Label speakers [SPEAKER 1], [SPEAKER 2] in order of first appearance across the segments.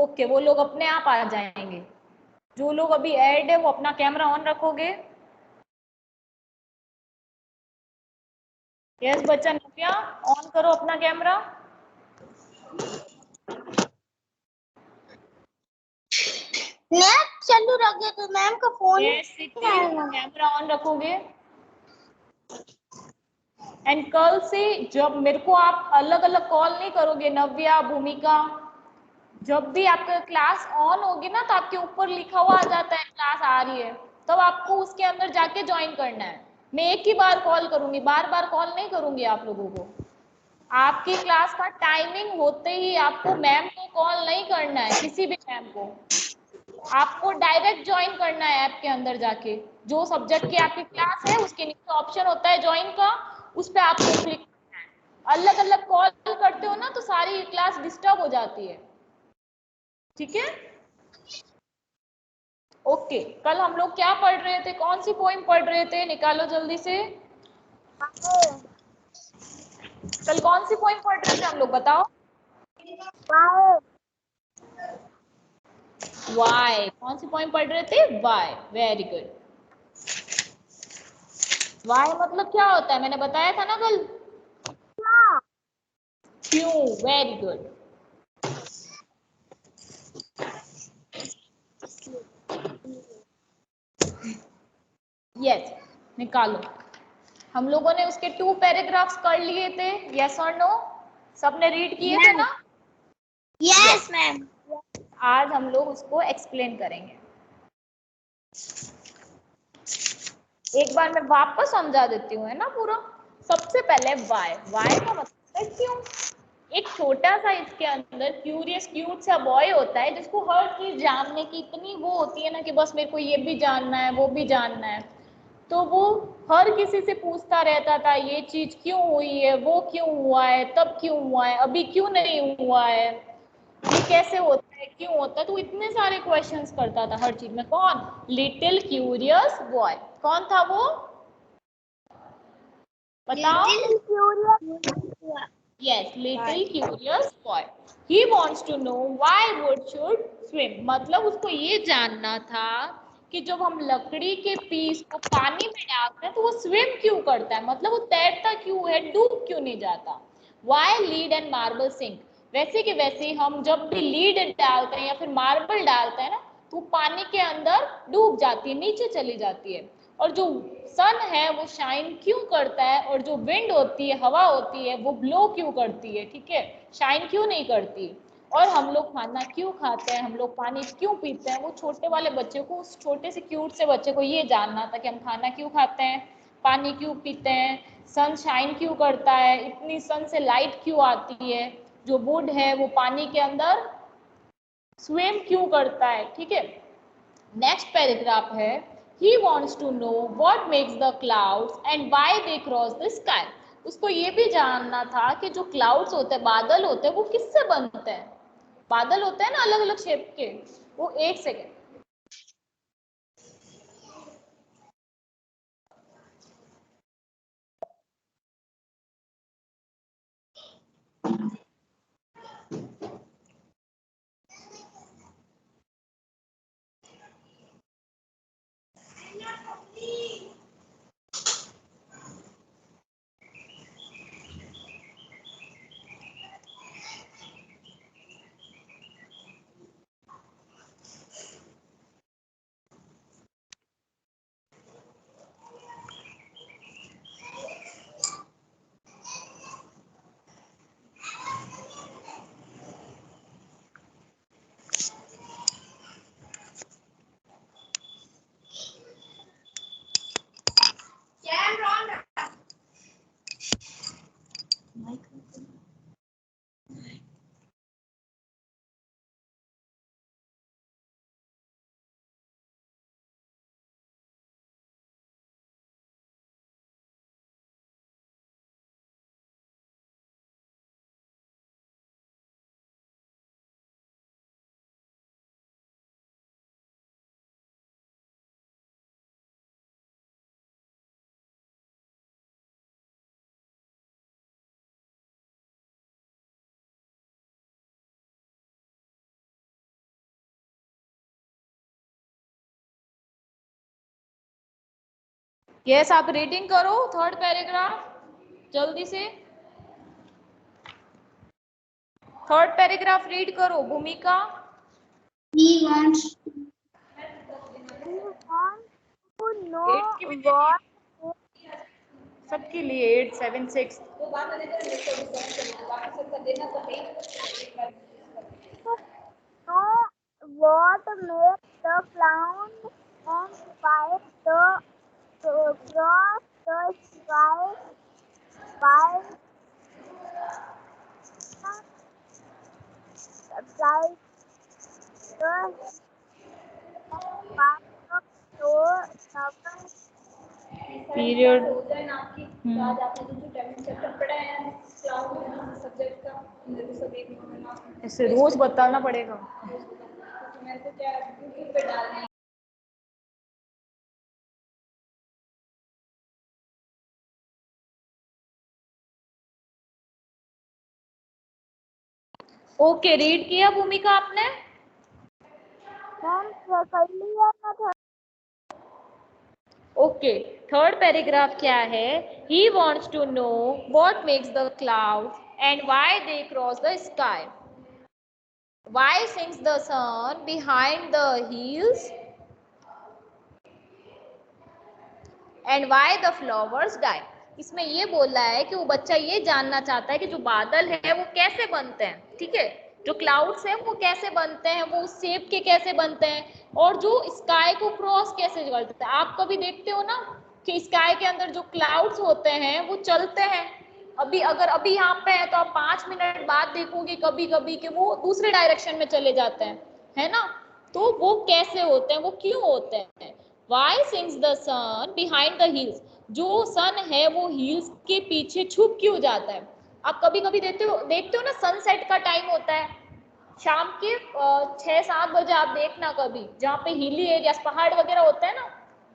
[SPEAKER 1] Okay, वो लोग अपने आप आ जाएंगे। जो लोग अभी ऐड है वो अपना कैमरा ऑन रखोगे। यस बच्चा नव्या, ऑन करो अपना कैमरा।
[SPEAKER 2] नेट चालू रख दे तो मैम का फोन
[SPEAKER 1] कैमरा ऑन रखोगे। एंड कल से जब मेरे को आप अलग अलग कॉल नहीं करोगे, नव्या, भूमिका, जब भी आपका क्लास ऑन होगी ना तो आपके ऊपर लिखा हुआ आ जाता है क्लास आ रही है, तब आपको उसके अंदर जाके ज्वाइन करना है। मैं एक ही बार कॉल करूंगी, बार बार कॉल नहीं करूंगी आप लोगों को। आपकी क्लास का टाइमिंग होते ही आपको मैम को कॉल नहीं करना है, किसी भी मैम को। आपको डायरेक्ट ज्वाइन करना है ऐप के अंदर जाके। जो सब्जेक्ट की आपकी क्लास है उसके नीचे ऑप्शन होता है ज्वाइन का, उस पर आपको क्लिक करना है। अलग अलग कॉल करते हो ना तो सारी क्लास डिस्टर्ब हो जाती है, ठीक है। ओके, कल हम लोग क्या पढ़ रहे थे, कौन सी पोइम पढ़ रहे थे, निकालो जल्दी से। कल कौन सी पोइम पढ़ रहे थे हम लोग, बताओ। वाई, कौन सी पोइम पढ़ रहे थे, वाई, वेरी गुड। वाई मतलब क्या होता है, मैंने बताया था ना कल, क्यों, वेरी गुड। यस, निकालो। हम लोगों ने उसके 2 पैराग्राफ्स कर लिए थे, यस और नो, सबने रीड किए थे ना।
[SPEAKER 2] Yes ma'am.
[SPEAKER 1] आज हम लोग उसको एक्सप्लेन करेंगे। एक बार मैं वापस समझा देती हूँ, है ना पूरा। सबसे पहले वाई, वाई का मतलब है क्यों। एक छोटा सा इसके अंदर क्यूरियस क्यूट सा बॉय होता है जिसको हर चीज जानने की इतनी वो होती है ना कि बस मेरे को ये भी जानना है वो भी जानना है। तो वो हर किसी से पूछता रहता था, ये चीज क्यों हुई है, वो क्यों हुआ है, तब क्यों हुआ है, अभी क्यों नहीं हुआ है, ये कैसे होता है, क्यों होता है। तो इतने सारे क्वेश्चंस करता था हर चीज में। कौन, लिटिल क्यूरियस बॉय। कौन था वो, बताओ। Yes, little curious boy. He wants to know why wood should swim. मतलब उसको ये जानना था कि जब हम लकड़ी के पीस को पानी में डालते हैं तो वो स्विम क्यों करता है, मतलब वो तैरता क्यों है, डूब क्यों नहीं जाता। Why lead and marble sink. वैसे कि वैसे हम जब भी लीड डालते हैं या फिर मार्बल डालते हैं ना तो पानी के अंदर डूब जाती है, नीचे चली जाती है। और जो सन है वो शाइन क्यों करता है, और जो विंड होती है, हवा होती है, वो ब्लो क्यों करती है, ठीक है, शाइन क्यों नहीं करती। और हम लोग खाना क्यों खाते हैं, हम लोग पानी क्यों पीते हैं। वो छोटे वाले बच्चे को, उस छोटे से क्यूट से बच्चे को ये जानना था कि हम खाना क्यों खाते हैं, पानी क्यों पीते हैं, सन शाइन क्यों करता है, इतनी सन से लाइट क्यों आती है, जो वुड है वो पानी के अंदर स्विम क्यों करता है, ठीक है। नेक्स्ट पैराग्राफ है, he wants to know what makes the clouds and why they cross the sky. उसको ये भी जानना था कि जो क्लाउड्स होते हैं, बादल होते हैं, वो किससे बनते हैं। बादल होते हैं ना अलग अलग शेप के, वो, एक सेकेंड। यस, आप रीडिंग करो थर्ड पैराग्राफ जल्दी से। थर्ड पैराग्राफ रीड करो भूमिका।
[SPEAKER 2] He wants to know
[SPEAKER 1] eight की भी देनी
[SPEAKER 2] what
[SPEAKER 1] है सबके लिए, 8, 7, 6।
[SPEAKER 2] know what makes the clown and why the cross the sky by bright the
[SPEAKER 1] period ऐसे रोज बताना पड़ेगा। ओके, रीड किया भूमिका आपने?
[SPEAKER 2] मैम कर लिया था।
[SPEAKER 1] ओके, थर्ड पैराग्राफ क्या है? He wants to know what makes the cloud and why they cross the sky, why sings the sun behind the hills and why the flowers die. इसमें ये बोल रहा है कि वो बच्चा ये जानना चाहता है कि जो बादल है वो कैसे बनते हैं, ठीक है, जो क्लाउड्स हैं वो कैसे बनते हैं, वो उस शेप के कैसे बनते हैं, और जो स्काई को क्रॉस कैसे करते हैं। आप कभी देखते हो ना कि स्काई के अंदर जो क्लाउड्स होते हैं वो चलते हैं। अभी अगर अभी यहाँ पे है तो आप 5 मिनट बाद देखोगे कभी कभी कि वो दूसरे डायरेक्शन में चले जाते हैं, है ना? तो वो कैसे होते हैं, वो क्यों होते हैं? Why sings the sun behind the hills, जो सन है वो हिल्स के पीछे छुप क्यों जाता है? आप कभी कभी देखते हो ना, सनसेट का टाइम होता है शाम के 6-7 बजे, आप देखना कभी जहाँ पे हिली एरिया पहाड़ वगैरह होता है ना,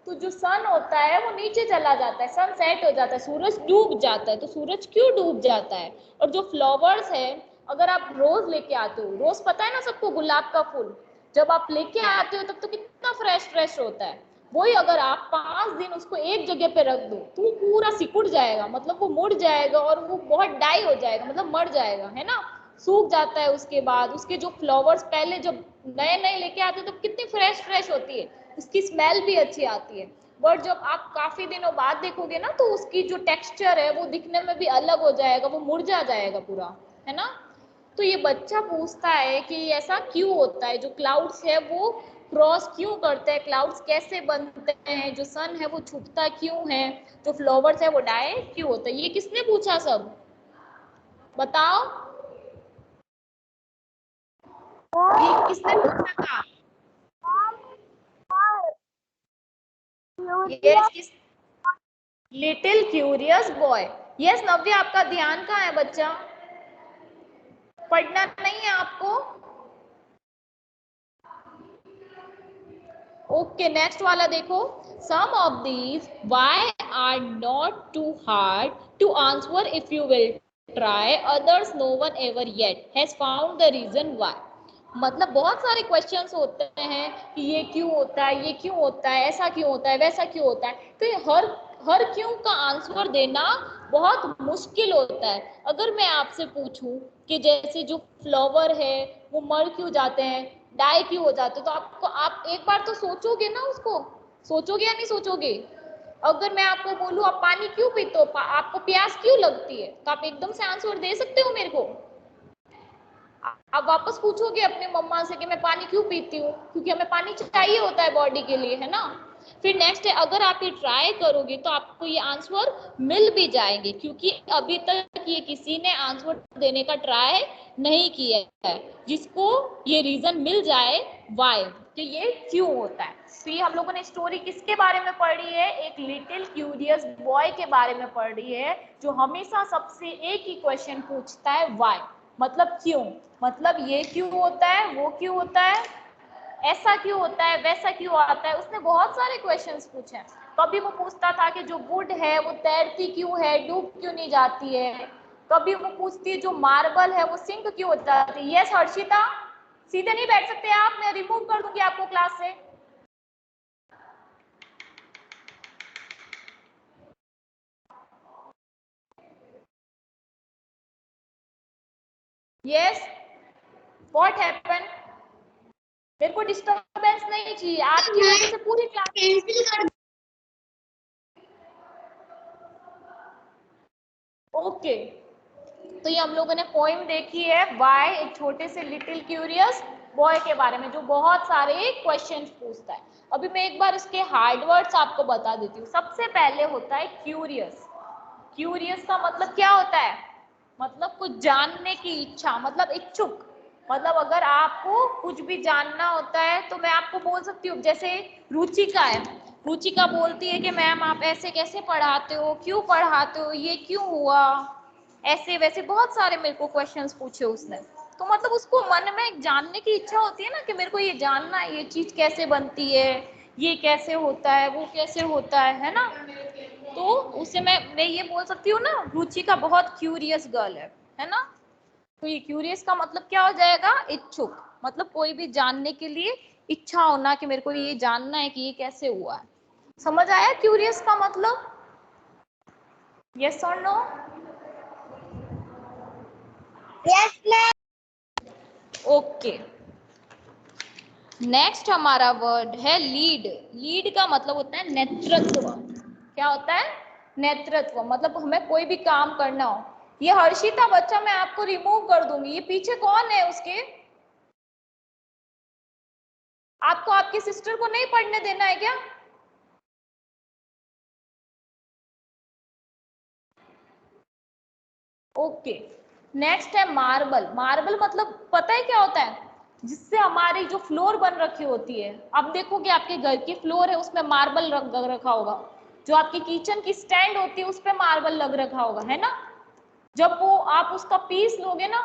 [SPEAKER 1] तो जो सन होता है वो नीचे चला जाता है, सन सेट हो जाता है, सूरज डूब जाता है। तो सूरज क्यों डूब जाता है? और जो फ्लावर्स है, अगर आप रोज लेके आते हो, रोज पता है ना सबको, गुलाब का फूल, जब आप लेके आते हो तब तो कितना फ्रेश फ्रेश होता है। वही अगर आप 5 दिन उसको एक जगह पे रख दो तो वो पूरा सिकुड़ जाएगा, मतलब वो मुड़ जाएगा और वो बहुत डाई हो जाएगा, मतलब मर जाएगा, है ना, सूख जाता है। उसके बाद उसके जो फ्लावर्स पहले जब नए नए लेके आते हैं तो कितनी फ्रेश फ्रेश होती है, उसकी स्मेल भी अच्छी आती है। बट जब आप काफी दिनों बाद देखोगे ना तो उसकी जो टेक्सचर है वो दिखने में भी अलग हो जाएगा, वो मुरझा जाएगा पूरा, है ना? तो ये बच्चा पूछता है कि ऐसा क्यों होता है, जो क्लाउड्स है वो क्रॉस क्यों करते हैं, क्लाउड्स कैसे बनते हैं, जो सन है वो छुपता क्यों है, जो फ्लावर्स है वो डाई क्यों होता है। ये किसने पूछा? सब बताओ, ये किसने पूछा था? यस, किस? Little curious boy. यस नव्या, आपका ध्यान कहाँ है बच्चा? पढ़ना नहीं है आपको? ओके, नेक्स्ट वाला देखो। Some of these why are not too hard to answer if you will try, others no one ever yet has found the reason why. मतलब बहुत सारे क्वेश्चंस होते हैं कि ये क्यों होता है, ये क्यों होता है, ऐसा क्यों होता है, वैसा क्यों होता है। तो ये हर क्यों का आंसर देना बहुत मुश्किल होता है। अगर मैं आपसे पूछूं कि जैसे जो फ्लावर है वो मर क्यों जाते हैं, डाई क्यों हो जाते, तो आपको, आप एक बार तो सोचोगे ना, उसको सोचोगे या नहीं सोचोगे? अगर मैं आपको बोलूं आप पानी क्यों पीते हो, आपको प्यास क्यों लगती है, तो आप एकदम से आंसर दे सकते हो मेरे को? आप वापस पूछोगे अपने मम्मा से कि मैं पानी क्यों पीती हूँ, क्योंकि हमें पानी चाहिए होता है बॉडी के लिए, है ना? फिर नेक्स्ट है, अगर आप ये ट्राई करोगे तो आपको ये आंसर मिल भी जाएंगे, क्योंकि अभी तक ये किसी ने आंसर देने का ट्राई नहीं किया है जिसको ये रीजन मिल जाए वाई, कि ये क्यों होता है। तो ये हम लोगों ने स्टोरी किसके बारे में पढ़ी है? एक लिटिल क्यूरियस बॉय के बारे में पढ़ी है, जो हमेशा सबसे एक ही क्वेश्चन पूछता है, वाई, मतलब क्यों, मतलब ये क्यों होता है, वो क्यों होता है, ऐसा क्यों होता है, वैसा क्यों आता है। उसने बहुत सारे क्वेश्चंस पूछे हैं। कभी वो पूछता था कि जो वुड है वो तैरती क्यों है, डूब क्यों नहीं जाती है। कभी वो पूछती है जो मार्बल है वो सिंक क्यों हो जाती है। यस हर्षिता, सीधे नहीं बैठ सकते आप, मैं रिमूव कर दूंगी आपको क्लास से। Yes, what happen? मेरे को डिस्टर्बेंस नहीं चाहिए, आपकी वजह से पूरी क्लास कैंसिल कर। ओके, तो ये हम लोगों ने पोएम देखी है वाई, एक छोटे से लिटिल क्यूरियस बॉय के बारे में जो बहुत सारे क्वेश्चंस पूछता है। अभी मैं एक बार इसके हार्ड वर्ड्स आपको बता देती हूँ। सबसे पहले होता है क्यूरियस। क्यूरियस का मतलब क्या होता है? मतलब कुछ जानने की इच्छा, मतलब इच्छुक। मतलब अगर आपको कुछ भी जानना होता है तो मैं आपको बोल सकती हूँ, जैसे रुचिका है, रुचिका बोलती है कि मैम आप ऐसे कैसे पढ़ाते हो, क्यों पढ़ाते हो, ये क्यों हुआ, ऐसे वैसे बहुत सारे मेरे को क्वेश्चंस पूछे उसने। तो मतलब उसको मन में एक जानने की इच्छा होती है ना कि मेरे को ये जानना है, ये चीज कैसे बनती है, ये कैसे होता है, वो कैसे होता है ना। तो उसे मैं ये बोल सकती हूँ ना, रुचिका बहुत क्यूरियस गर्ल है ना। तो ये क्यूरियस का मतलब क्या हो जाएगा? इच्छुक। मतलब कोई भी जानने के लिए इच्छा होना कि मेरे को ये जानना है कि ये कैसे हुआ है। समझ आया क्यूरियस का मतलब? यस और no?
[SPEAKER 2] Yes ma'am.
[SPEAKER 1] Okay, next हमारा वर्ड है लीड। लीड का मतलब होता है नेतृत्व। क्या होता है? नेतृत्व। मतलब हमें कोई भी काम करना हो। ये हर्षिता बच्चा मैं आपको रिमूव कर दूंगी। ये पीछे कौन है उसके? आपको आपकी सिस्टर को नहीं पढ़ने देना है क्या? ओके, नेक्स्ट है मार्बल। मार्बल मतलब पता है क्या होता है? जिससे हमारी जो फ्लोर बन रखी होती है, अब देखोगे आपके घर की फ्लोर है उसमें मार्बल रखा होगा, जो आपकी किचन की स्टैंड होती है उस पर मार्बल लग रखा होगा, है ना। जब वो आप उसका पीस लोगे ना,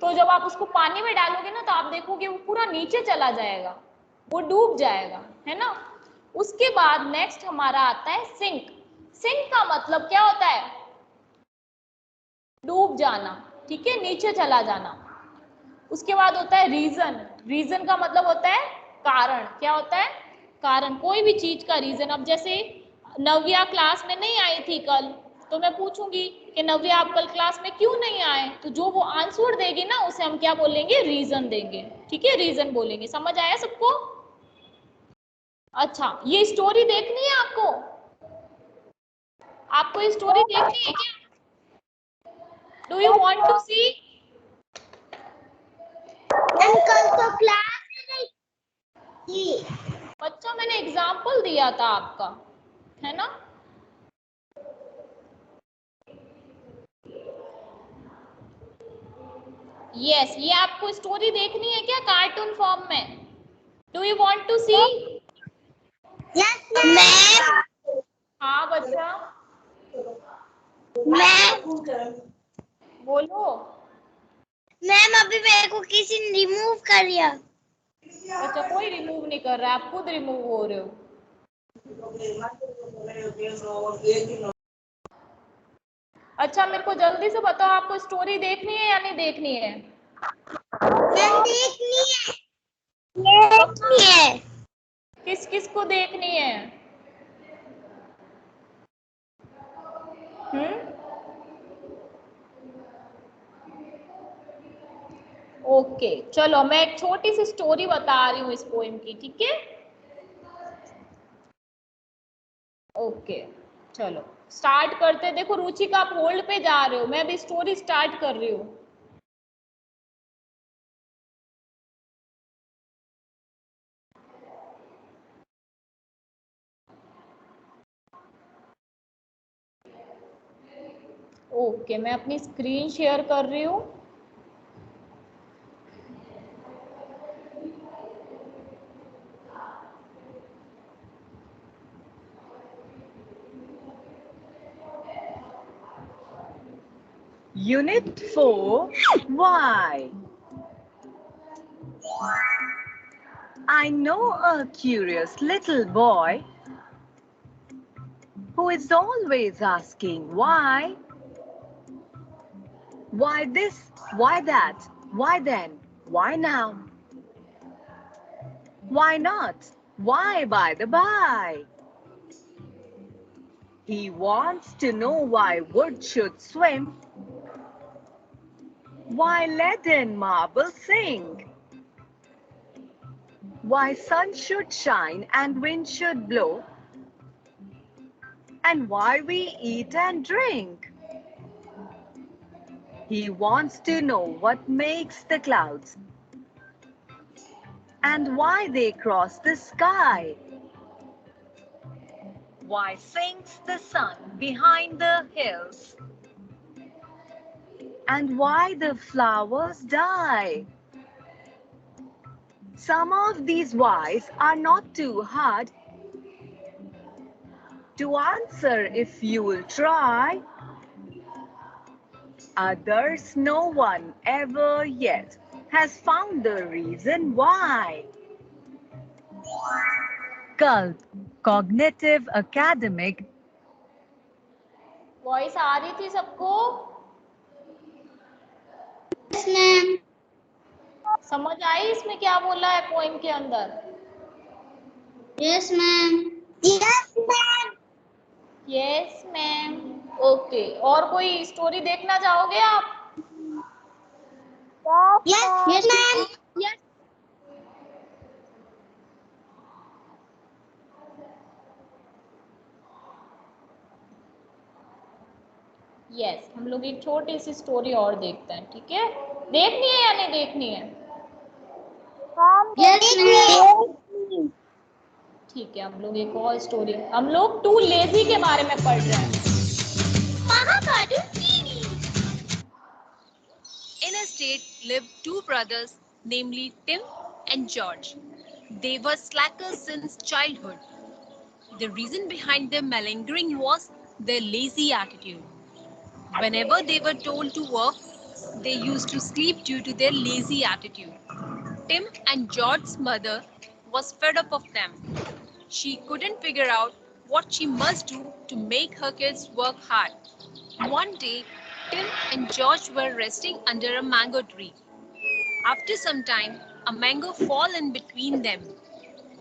[SPEAKER 1] तो जब आप उसको पानी में डालोगे ना तो आप देखोगे वो पूरा नीचे चला जाएगा, वो डूब जाएगा, है ना। उसके बाद नेक्स्ट हमारा आता है सिंक। सिंक का मतलब क्या होता है? डूब जाना, ठीक है, नीचे चला जाना। उसके बाद होता है रीजन। रीजन का मतलब होता है कारण। क्या होता है? कारण, कोई भी चीज का रीजन। अब जैसे नव्या क्लास में नहीं आई थी कल, तो मैं पूछूंगी कि नव्या आप कल क्लास में क्यों नहीं आए, तो जो वो आंसर देगी ना उसे हम क्या बोलेंगे? रीजन देंगे, ठीक है, रीजन बोलेंगे। समझ आया सबको? अच्छा, ये स्टोरी देखनी है आपको? आपको ये स्टोरी देखनी है क्या? डू यू वांट टू सी?
[SPEAKER 2] कल तो क्लास नहीं।
[SPEAKER 1] बच्चा मैंने एग्जाम्पल दिया था आपका, है ना। यस, ये आपको स्टोरी देखनी है क्या कार्टून फॉर्म में? Do you want to see?
[SPEAKER 2] Yes ma'am.
[SPEAKER 1] हाँ बच्चा,
[SPEAKER 2] मैम
[SPEAKER 1] बोलो।
[SPEAKER 2] मैम अभी मेरे को किसी ने रिमूव कर दिया।
[SPEAKER 1] बच्चा कोई रिमूव नहीं कर रहा है, आप खुद रिमूव हो रहे हो। अच्छा, मेरे को जल्दी से बताओ, आपको स्टोरी देखनी है या नहीं देखनी है?
[SPEAKER 2] मैम देखनी है। देखनी है।
[SPEAKER 1] किस किस को देखनी है? ओके, चलो मैं एक छोटी सी स्टोरी बता रही हूँ इस पोएम की, ठीक है। ओके, चलो स्टार्ट करते हैं। देखो रुचिका आप होल्ड पे जा रहे हो, मैं अभी स्टोरी स्टार्ट कर रही हूँ। ओके, मैं अपनी स्क्रीन शेयर कर रही हूँ।
[SPEAKER 3] Unit 4, Why? I know a curious little boy who is always asking why. Why this? Why that? Why then? Why now? Why not? Why by the by? He wants to know why wood should swim Why lead and marble sing? Why sun should shine and wind should blow? And why we eat and drink? He wants to know what makes the clouds and why they cross the sky. Why sinks the sun behind the hills? And why the flowers die? Some of these whys are not too hard to answer if you will try. Others no one ever yet has found the reason why. Cult, Cognitive Academic.
[SPEAKER 1] Voice आ रही थी सबको?
[SPEAKER 2] Yes, ma'am.
[SPEAKER 1] समझ आई इसमें क्या बोला है poem के अंदर?
[SPEAKER 2] Yes, ma'am. Yes, ma'am.
[SPEAKER 1] Yes ma'am. Okay, और कोई स्टोरी देखना चाहोगे आप?
[SPEAKER 2] Yes, ma'am. Yes.
[SPEAKER 1] यस, हम लोग एक छोटी सी स्टोरी और देखते हैं, ठीक है? देखनी है या नहीं देखनी है?
[SPEAKER 2] Yes, ma'am.
[SPEAKER 1] ठीक है, हम लोग एक और स्टोरी, हम लोग टू लेजी के बारे में पढ़ रहे हैं।
[SPEAKER 4] In a state lived two brothers, namely Tim and George. They were slackers since childhood. The reason behind their malingering was their lazy attitude. Whenever they were told to work, they used to sleep due to their lazy attitude. Tim and George's mother was fed up of them. She couldn't figure out what she must do to make her kids work hard. One day, Tim and George were resting under a mango tree. After some time, a mango fell in between them.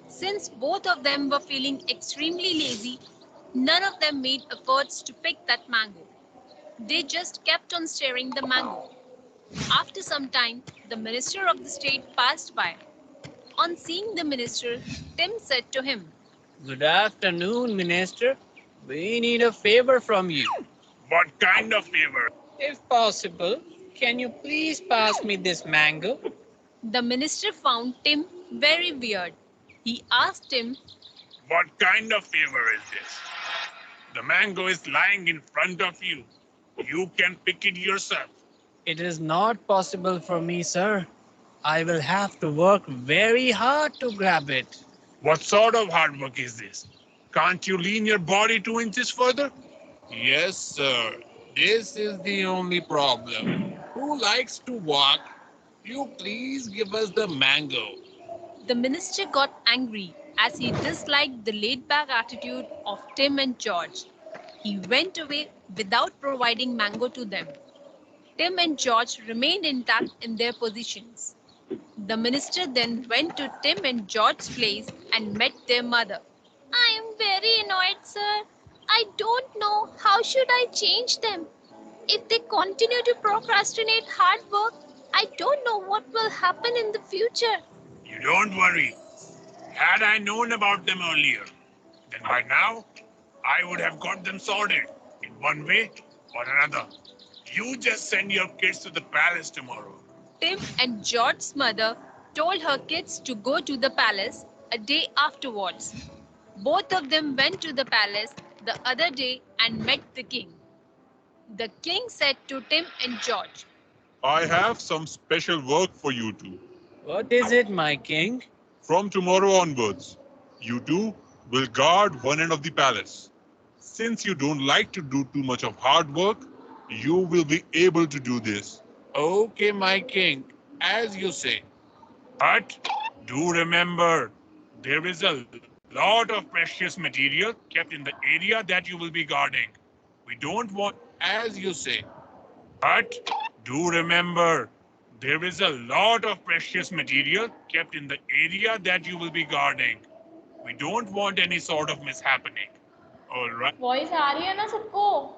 [SPEAKER 4] Since both of them were feeling extremely lazy, none of them made efforts to pick that mango. They just kept on staring the mango. After some time, the minister of the state passed by. On seeing the minister, Tim said to him,
[SPEAKER 5] Good afternoon, Minister. We need a favor from you.
[SPEAKER 6] What kind of favor?
[SPEAKER 5] If possible, can you please pass me this mango?
[SPEAKER 4] The minister found Tim very weird. He asked him,
[SPEAKER 6] What kind of favor is this? The mango is lying in front of you. You can pick it yourself.
[SPEAKER 5] It is not possible for me, sir. I will have to work very hard to grab it.
[SPEAKER 6] What sort of hard work is this? Can't you lean your body 2 inches further? Yes, sir. This is the only problem. Who likes to walk? You please give us the mango.
[SPEAKER 4] The minister got angry as he disliked the laid-back attitude of Tim and George. He went away without providing mango to them. Tim and George remained intact in their positions. The minister then went to Tim and George's place and met their mother. I am very annoyed, sir. I don't know how should I change them. If they continue to procrastinate hard work, I don't know what will happen in the future.
[SPEAKER 6] You don't worry. Had I known about them earlier, then by now, I would have got them sorted in one way or another. You just send your kids to the palace tomorrow.
[SPEAKER 4] Tim and George's mother told her kids to go to the palace a day afterwards. Both of them went to the palace the other day and met the king. The king said to Tim and George,
[SPEAKER 6] I have some special work for you two.
[SPEAKER 5] What is it, my king?
[SPEAKER 6] From tomorrow onwards, you two will guard one end of the palace. Since you don't like to do too much of hard work, you will be able to do this.
[SPEAKER 5] Okay, my king, as you say.
[SPEAKER 6] But do remember, there is a lot of precious material kept in the area that you will be guarding. We don't want,
[SPEAKER 5] As you say.
[SPEAKER 6] but do remember, there is a lot of precious material kept in the area that you will be guarding. We don't want any sort of mishappening. All right.
[SPEAKER 1] Voice आ रही है ना सबको?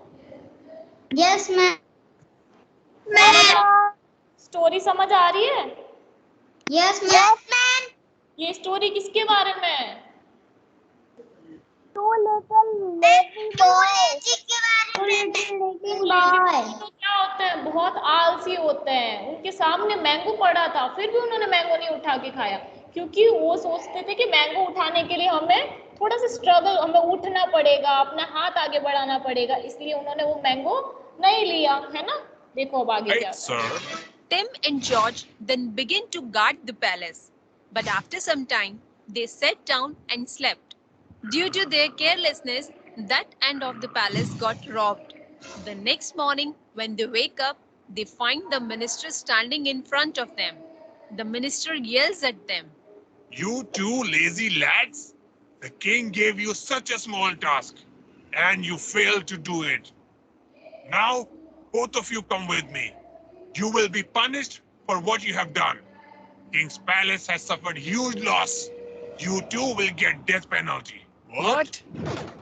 [SPEAKER 2] Yes, ma'am. Ma'am.
[SPEAKER 1] Story समझ आ रही है?
[SPEAKER 2] Yes ma'am.
[SPEAKER 1] ये story किसके बारे में है?
[SPEAKER 2] टू लिटिल लेजी बॉय के बारे में।
[SPEAKER 1] तो क्या होते हैं, बहुत आलसी होते हैं। उनके सामने मैंगो पड़ा था, फिर भी उन्होंने मैंगो नहीं उठा के खाया, क्योंकि वो सोचते थे कि मैंगो उठाने के लिए हमें थोड़ा सा स्ट्रगल, हमें उठना पड़ेगा, अपना हाथ आगे बढ़ाना पड़ेगा, इसलिए उन्होंने वो मैंगो नहीं लिया, है ना। देखो अब आगे क्या
[SPEAKER 6] Right, sir.
[SPEAKER 4] Tim and George then began to guard the palace. But after some time, they sat down and slept. Due to their carelessness, that end of the palace got robbed. The next morning, when they wake up, they find the minister standing in front of them. The minister yells at them.
[SPEAKER 6] You two lazy lads. The king gave you such a small task, and you failed to do it. Now, both of you come with me. You will be punished for what you have done. King's palace has suffered huge loss. You too will get death penalty.
[SPEAKER 5] What?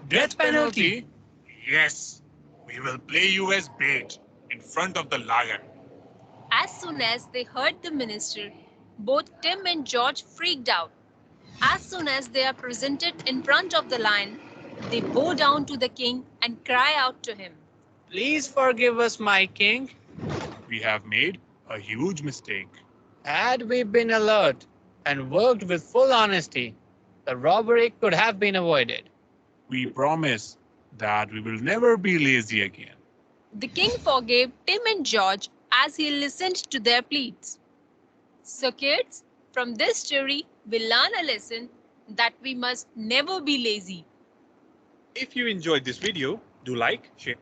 [SPEAKER 5] Death penalty?
[SPEAKER 6] Yes. We will play you as bait in front of the lion.
[SPEAKER 4] As soon as they heard the minister, both Tim and George freaked out. As soon as they are presented in front of the lion, they bow down to the king and cry out to him.
[SPEAKER 5] Please forgive us, my king.
[SPEAKER 6] We have made a huge mistake.
[SPEAKER 5] Had we been alert and worked with full honesty, the robbery could have been avoided.
[SPEAKER 6] We promise that we will never be lazy again.
[SPEAKER 4] The king forgave Tim and George as he listened to their pleas. So kids, from this story, we learn a lesson that we must never be lazy.
[SPEAKER 7] If you enjoyed this video, do like, share.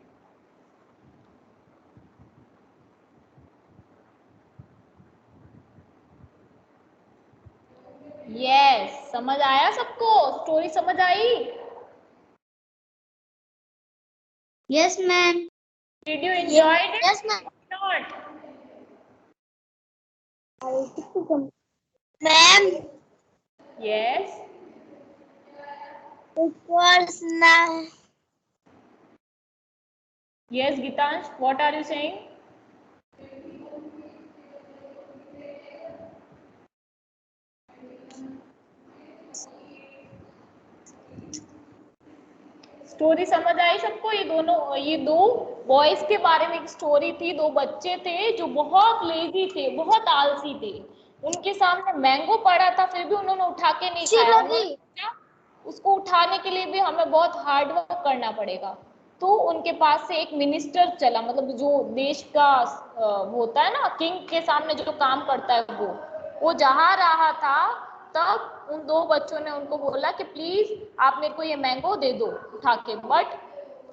[SPEAKER 1] Yes, समझ आया सबको? Story समझ आई?
[SPEAKER 2] Yes ma'am.
[SPEAKER 1] Did you enjoy it?
[SPEAKER 2] Yes ma'am.
[SPEAKER 1] Not.
[SPEAKER 2] Ma'am,
[SPEAKER 1] Yes.
[SPEAKER 2] it was nice.
[SPEAKER 1] Yes, Gitansh, what are you saying? Story समझ आई सबको? ये दो boys के बारे में एक स्टोरी थी। दो बच्चे थे जो बहुत लेजी थे, बहुत आलसी थे। उनके सामने मैंगो पड़ा था, फिर भी उन्होंने उठा के नहीं खाया। उन्होंने सोचा, उसको उठाने के लिए भी हमें बहुत हार्ड वर्क करना पड़ेगा। तो उनके पास से एक मिनिस्टर चला, मतलब जो देश का होता है ना, किंग के सामने जो काम करता है, वो जहाँ रहा था, तब उन दो बच्चों ने उनको बोला कि प्लीज आप मेरे को ये मैंगो दे दो उठा के। बट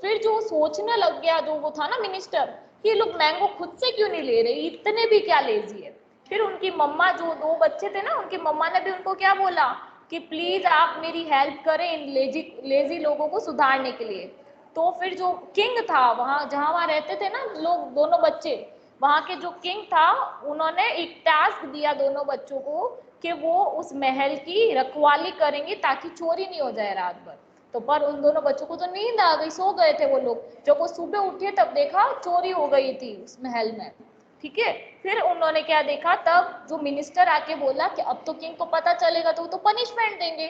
[SPEAKER 1] फिर जो सोचने लग गया, जो वो था ना मिनिस्टर, ये लोग मैंगो खुद से क्यों नहीं ले रहे, इतने भी क्या लेजी है। फिर उनकी मम्मा, जो दो बच्चे थे ना, उनकी मम्मा ने भी उनको क्या बोला कि प्लीज आप मेरी हेल्प करें इन लेजी लोगों को सुधारने के लिए। तो फिर जो किंग था, वहाँ जहाँ रहते थे ना लोग, दोनों बच्चे, वहाँ के जो किंग था, उन्होंने एक टास्क दिया दोनों बच्चों को कि वो उस महल की रखवाली करेंगे ताकि चोरी नहीं हो जाए रात भर। तो पर उन दोनों बच्चों को तो नींद आ गई, सो गए थे वो लोग। जब वो सुबह उठे तब देखा चोरी हो गई थी उस महल में। ठीक है, फिर उन्होंने क्या देखा, तब जो मिनिस्टर आके बोला कि अब तो किंग को पता चलेगा तो वो तो पनिशमेंट देंगे।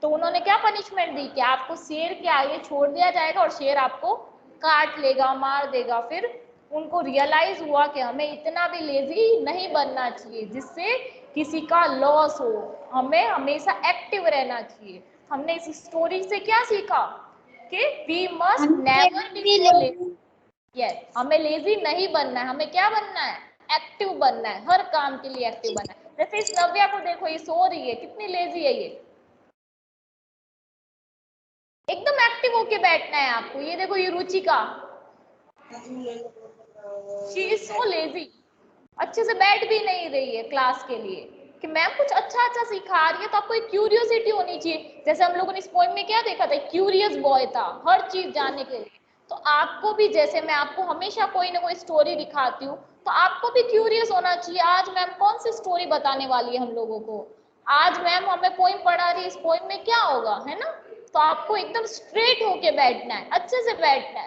[SPEAKER 1] तो उन्होंने क्या पनिशमेंट दी कि आपको शेर के आगे छोड़ दिया जाएगा और शेर आपको काट लेगा, मार देगा। फिर उनको रियलाइज हुआ कि हमें इतना भी लेजी नहीं बनना चाहिए जिससे किसी का लॉस हो, हमें हमेशा एक्टिव रहना चाहिए। हमने इस स्टोरी से क्या सीखा कि we must never be lazy. Yes, हमें लेजी नहीं बनना है, हमें क्या बनना है, एक्टिव बनना है, हर काम के लिए एक्टिव बनना है। जैसे इस नव्या को देखो, ये सो रही है, कितनी लेजी है ये, एकदम एक्टिव होके बैठना है आपको। ये देखो ये Ruchika, she is so lazy, अच्छे से बैठ भी नहीं रही है क्लास के लिए कि मैम कुछ अच्छा अच्छा सिखा रही है। तो आपको एक क्यूरियोसिटी होनी चाहिए। जैसे हम लोगों ने इस पोएम में क्या देखा था, क्यूरियस बॉय था, हर चीज जानने के लिए। तो आपको भी, जैसे मैं आपको हमेशा कोई ना कोई स्टोरी दिखाती हूँ, तो आपको भी क्यूरियस होना चाहिए। आज मैम कौन सी स्टोरी बताने वाली है हम लोगों को, आज मैम हमें पोएम पढ़ा रही है, इस पोएम में क्या होगा, है ना। तो आपको एकदम स्ट्रेट होके बैठना है, अच्छे से बैठना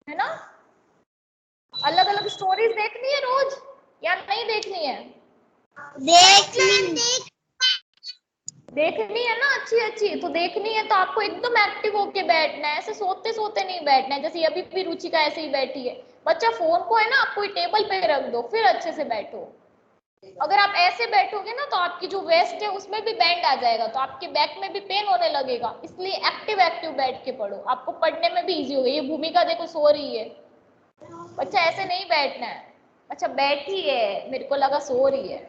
[SPEAKER 1] है ना। अलग अलग स्टोरीज देखनी है रोज, या नहीं देखनी है? देखनी है ना, अच्छी अच्छी तो देखनी है तो आपको एकदम एक्टिव होके बैठना है, ऐसे सोते सोते नहीं बैठना है। जैसे अभी भी रुचिका ऐसे ही बैठी है। बच्चा फोन को है ना आप कोई टेबल पे रख दो, फिर अच्छे से बैठो। अगर आप ऐसे बैठोगे ना तो आपकी जो वेस्ट है उसमें भी बैंड आ जाएगा, तो आपके बैक में भी पेन होने लगेगा। इसलिए एक्टिव एक्टिव बैठ के पढ़ो, आपको पढ़ने में भी इजी होगा। ये भूमिका देखो सो रही है। बच्चा ऐसे नहीं बैठना है। अच्छा बैठी है, मेरे को लगा सो रही है।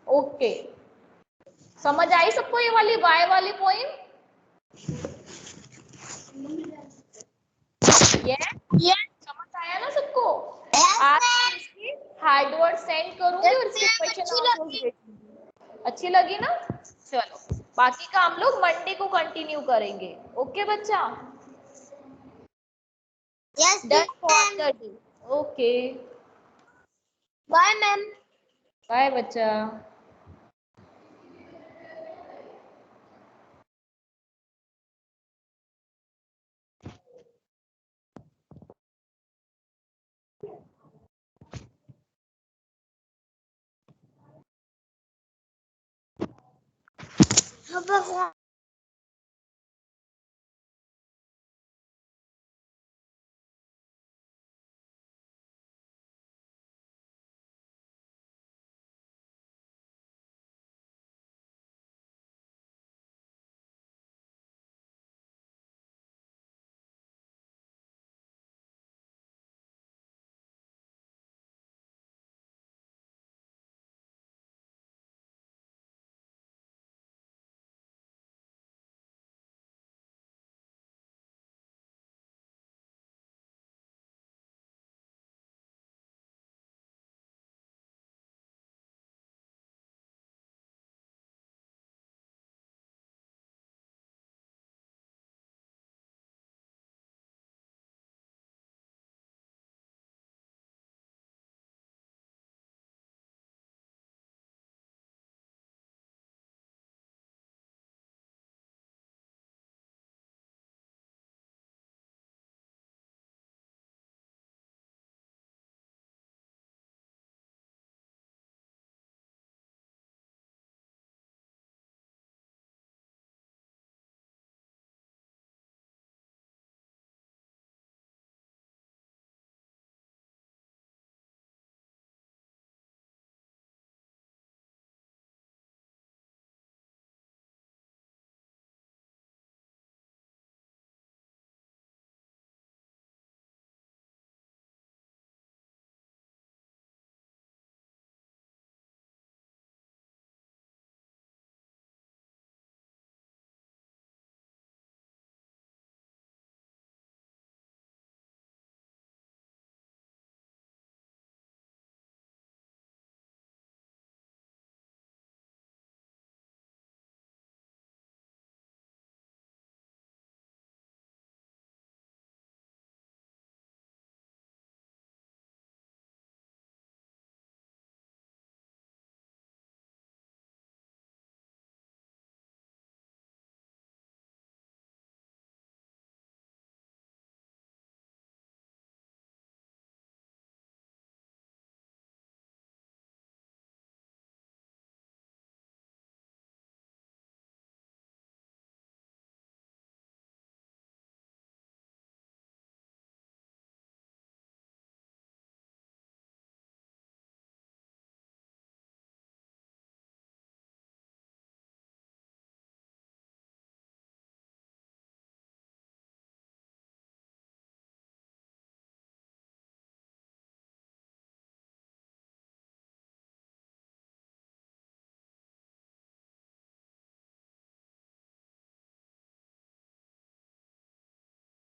[SPEAKER 1] ओके, समझ आई सबको ये वाली वाई वाली पोइम? ये समझ आया ना सबको? आज मैं इसकी हार्ड वर्ड सेंड करूंगी और इसके क्वेश्चन आंसर्स भेजूंगी। अच्छी लगी ना? चलो बाकी का हम लोग मंडे को कंटिन्यू करेंगे। ओके बच्चा, done for the day. Okay
[SPEAKER 2] bye ma'am.
[SPEAKER 1] Bye बच्चा।
[SPEAKER 2] अब